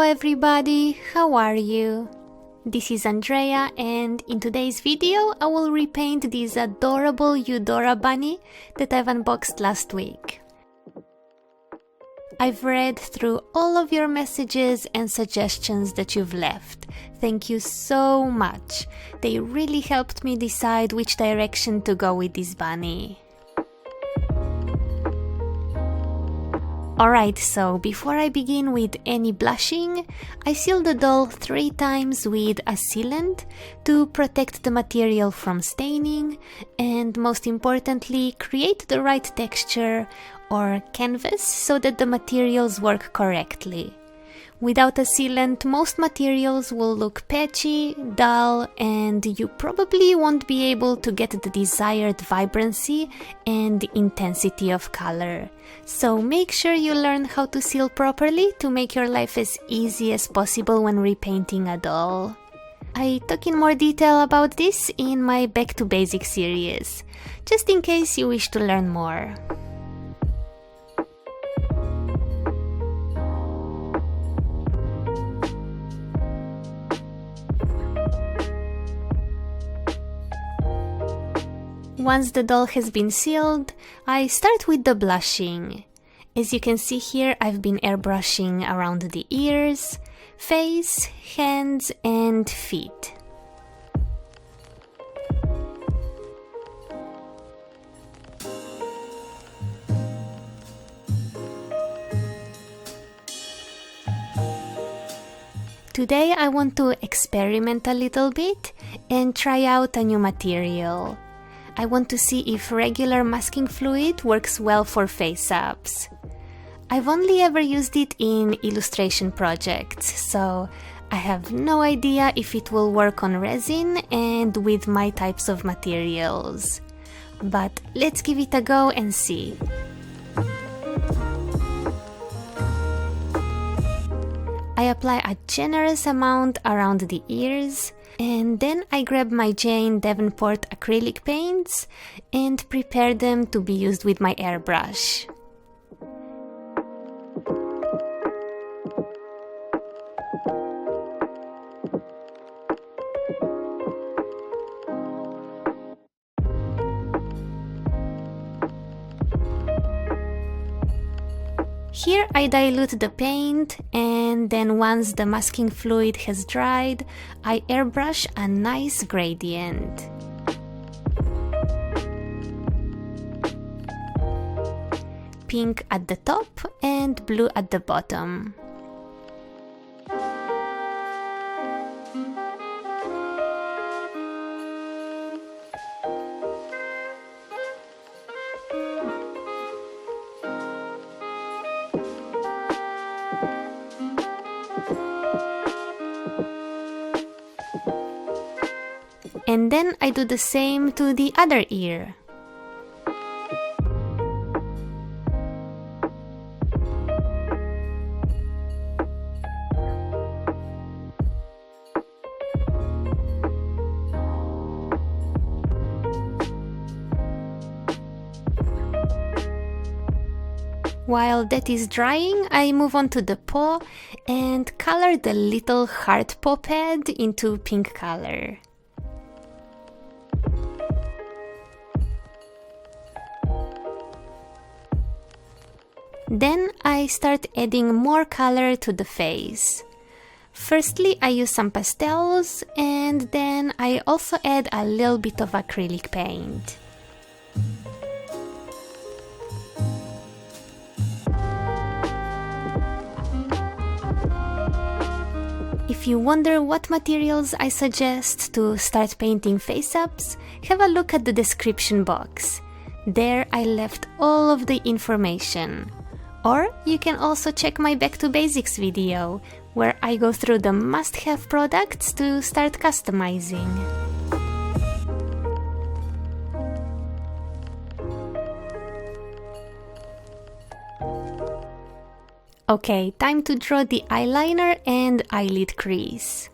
everybody, how are you? This is Andreja, and in today's video I will repaint this adorable Eudora bunny that I've unboxed last week. I've read through all of your messages and suggestions that you've left. Thank you so much. They really helped me decide which direction to go with this bunny. Alright, so before I begin with any blushing, I seal the doll 3 times with a sealant to protect the material from staining and, most importantly, create the right texture or canvas so that the materials work correctly. Without a sealant, most materials will look patchy, dull, and you probably won't be able to get the desired vibrancy and intensity of color. So make sure you learn how to seal properly to make your life as easy as possible when repainting a doll. I talk in more detail about this in my Back to Basics series, just in case you wish to learn more. Once the doll has been sealed, I start with the blushing. As you can see here, I've been airbrushing around the ears, face, hands, and feet. Today I want to experiment a little bit and try out a new material. I want to see if regular masking fluid works well for Faceups. I've only ever used it in illustration projects, so I have no idea if it will work on resin and with my types of materials. But let's give it a go and see. I apply a generous amount around the ears, and then I grab my Jane Davenport acrylic paints and prepare them to be used with my airbrush. Here I dilute the paint, and then once the masking fluid has dried, I airbrush a nice gradient. Pink at the top and blue at the bottom. And then I do the same to the other ear. While that is drying, I move on to the paw and color the little heart paw pad into pink color. Then I start adding more color to the face. Firstly, I use some pastels, and then I also add a little bit of acrylic paint. If you wonder what materials I suggest to start painting Faceups, have a look at the description box. There I left all of the information. Or you can also check my Back to Basics video, where I go through the must-have products to start customizing. Okay, time to draw the eyeliner and eyelid crease.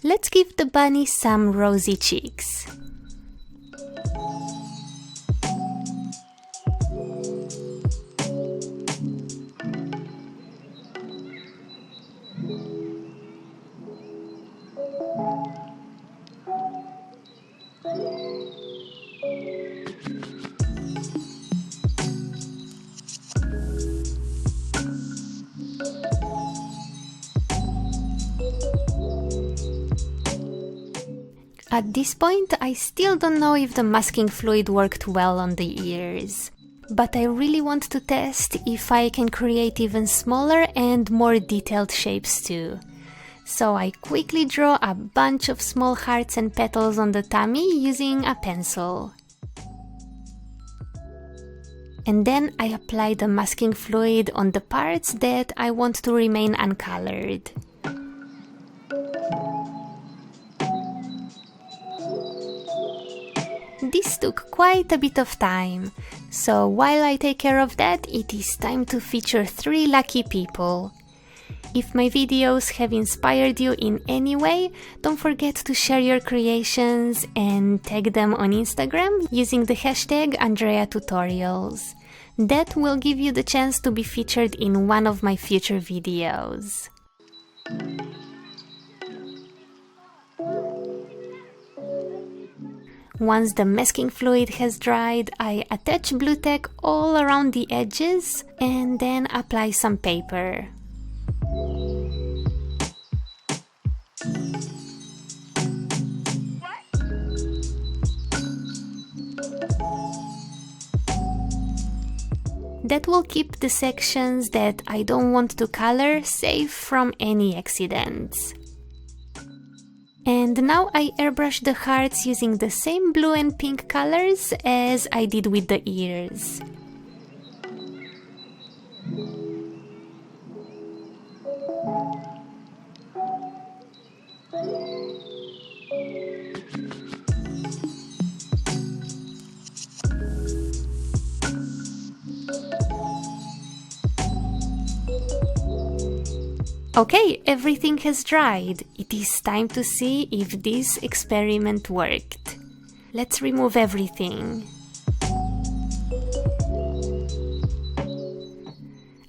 Let's give the bunny some rosy cheeks. At this point, I still don't know if the masking fluid worked well on the ears. But I really want to test if I can create even smaller and more detailed shapes too. So I quickly draw a bunch of small hearts and petals on the tummy using a pencil. And then I apply the masking fluid on the parts that I want to remain uncolored. This took quite a bit of time, so while I take care of that, it is time to feature 3 lucky people. If my videos have inspired you in any way, don't forget to share your creations and tag them on Instagram using the hashtag Andreja Tutorials. That will give you the chance to be featured in one of my future videos. Once the masking fluid has dried, I attach blue tack all around the edges and then apply some paper. That will keep the sections that I don't want to color safe from any accidents. And now I airbrush the hearts using the same blue and pink colors as I did with the ears. Okay, everything has dried. It is time to see if this experiment worked. Let's remove everything.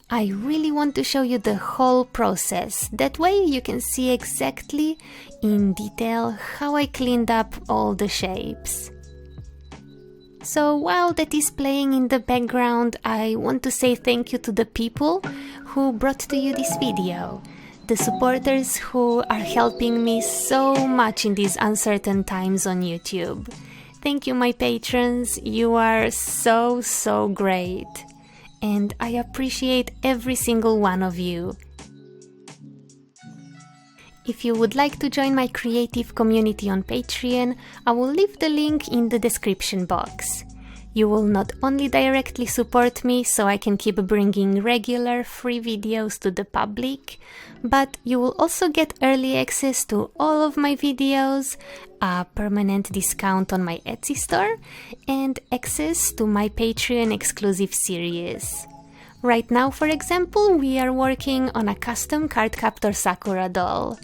I really want to show you the whole process. That way you can see exactly in detail how I cleaned up all the shapes. So while that is playing in the background, I want to say thank you to the people who brought to you this video. The supporters who are helping me so much in these uncertain times on YouTube. Thank you, my patrons, you are so great. And I appreciate every single one of you. If you would like to join my creative community on Patreon, I will leave the link in the description box. You will not only directly support me so I can keep bringing regular free videos to the public, but you will also get early access to all of my videos, a permanent discount on my Etsy store, and access to my Patreon exclusive series. Right now, for example, we are working on a custom Cardcaptor Sakura doll.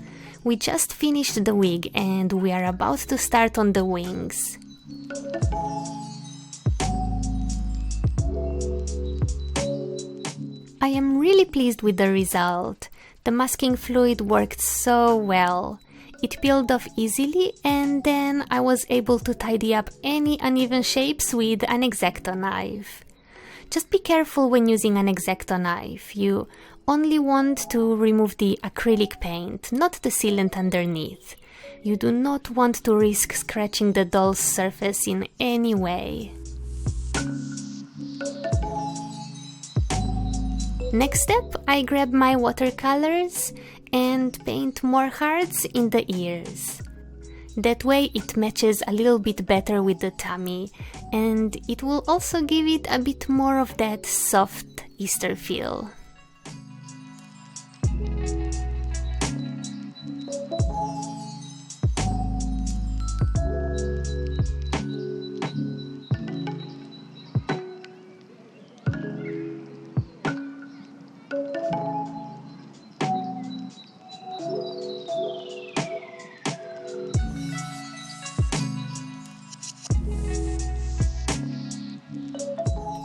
We just finished the wig and we are about to start on the wings. I am really pleased with the result. The masking fluid worked so well. It peeled off easily and then I was able to tidy up any uneven shapes with an X-Acto knife. Just be careful when using an X-Acto knife. You only want to remove the acrylic paint, not the sealant underneath. You do not want to risk scratching the doll's surface in any way. Next step, I grab my watercolors and paint more hearts in the ears. That way it matches a little bit better with the tummy, and it will also give it a bit more of that soft Easter feel.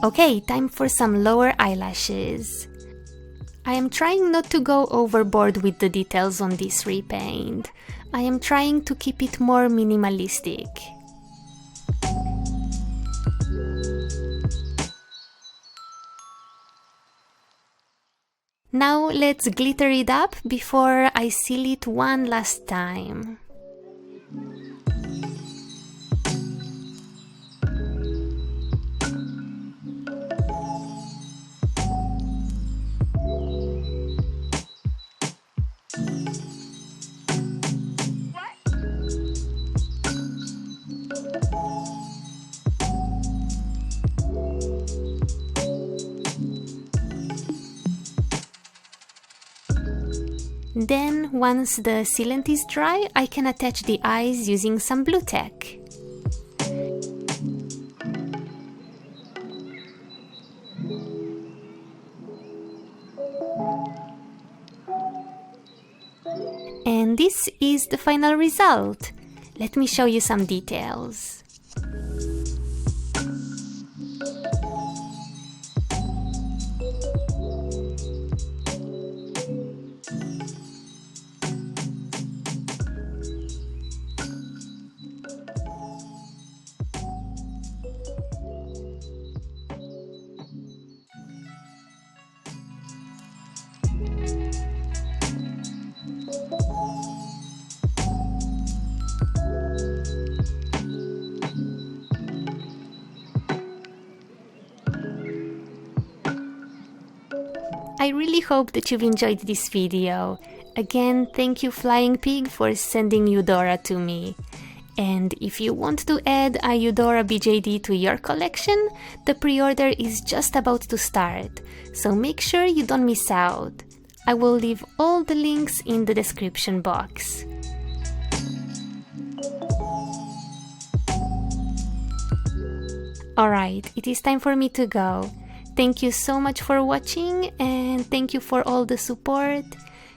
Okay, time for some lower eyelashes. I am trying not to go overboard with the details on this repaint. I am trying to keep it more minimalistic. Now let's glitter it up before I seal it one last time. Then, once the sealant is dry, I can attach the eyes using some blue tack. And this is the final result. Let me show you some details. I really hope that you've enjoyed this video. Again, thank you Flying Pig for sending Eudora to me. And if you want to add a Eudora BJD to your collection, the pre-order is just about to start, so make sure you don't miss out. I will leave all the links in the description box. Alright, it is time for me to go. Thank you so much for watching and thank you for all the support.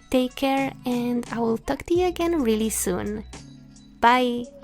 Take care and I will talk to you again really soon. Bye!